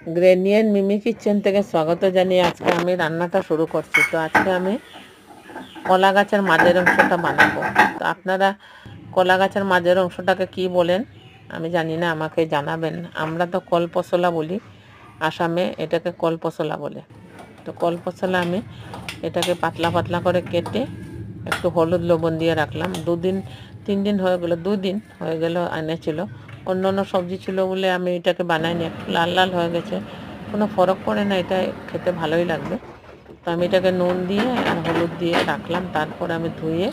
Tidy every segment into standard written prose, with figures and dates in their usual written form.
গ্রেনিয়ান মিমি kitchen থেকে স্বাগত জানিয়ে আজকে আমি রান্নাটা শুরু করছি। তো আজকে আমি কলা গাছের মাঝের অংশটা বানাবো। তো আপনারা কলা গাছের মাঝের অংশটাকে কি বলেন আমি জানি না, আমাকে জানাবেন। আমরা তো কল পশলা বলি, আসামে এটাকে কল পশলা বলে। তো কল পশলা আমি এটাকে পাতলা পাতলা করে কেটে একটু হলুদ লবণ দিয়ে রাখলাম। 2-3 দিন হয়ে গেল, 2 দিন হয়ে গেল এনেছিল। অন্য অন্য সবজি ছিল বলে আমি এটাকে বানাইনি। একটু লাল লাল হয়ে গেছে, কোনো ফরক পড়ে না, এটা খেতে ভালোই লাগবে। তো আমি এটাকে নুন দিয়ে আর হলুদ দিয়ে রাখলাম। তারপর আমি ধুয়ে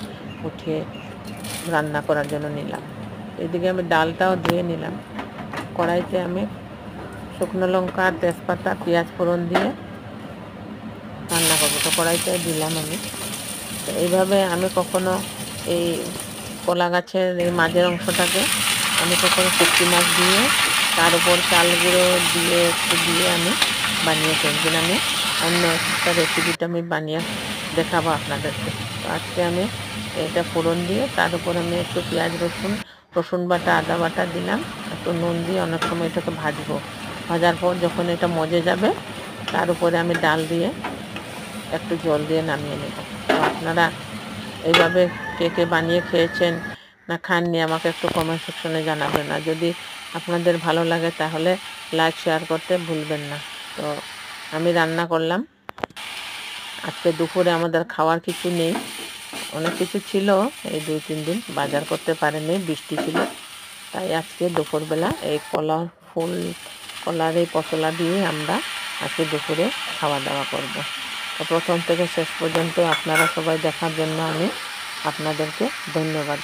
উঠিয়ে রান্না করার জন্য নিলাম। এদিকে আমি ডালটাও ধুয়ে নিলাম। কড়াইতে আমি শুকনো লঙ্কা, তেজপাতা, পেঁয়াজ ফোড়ন দিয়ে রান্না করবো। তো কড়াইতে দিলাম আমি। তো এইভাবে আমি কখনো এই কলা গাছের এই মাঝের অংশটাকে আমি কখনো শুটকি মাছ দিয়ে তার উপর চাল গুঁড়ো দিয়ে একটু দিয়ে আমি বানিয়েছি। একদিন আমি অন্য একটা রেসিপিটা আমি বানিয়ে দেখাবো আপনাদেরকে। তো আজকে আমি এটা ফোড়ন দিয়ে তার উপর আমি একটু পেঁয়াজ রসুন বাটা, আদা বাটা দিলাম, একটু নুন দিয়ে অনেক সময় এটাকে ভাজবো। ভাজার পর যখন এটা মজে যাবে তার উপরে আমি ডাল দিয়ে একটু জল দিয়ে নামিয়ে নেব। তো আপনারা এইভাবে কে কে বানিয়ে খেয়েছেন না খাননি আমাকে একটু কমেন্ট সেকশনে জানাবেন। আর যদি আপনাদের ভালো লাগে তাহলে লাইক শেয়ার করতে ভুলবেন না। তো আমি রান্না করলাম। আজকে দুপুরে আমাদের খাওয়ার কিছু নেই, অনেক কিছু ছিল, এই 2-3 দিন বাজার করতে পারেনি, বৃষ্টি ছিল। তাই আজকে দুপুরবেলা এই কলার এই পশলা দিয়ে আমরা আজকে দুপুরে খাওয়া দাওয়া করব। তো প্রথম থেকে শেষ পর্যন্ত আপনারা সবাই দেখার জন্য আমি আপনাদেরকে ধন্যবাদ।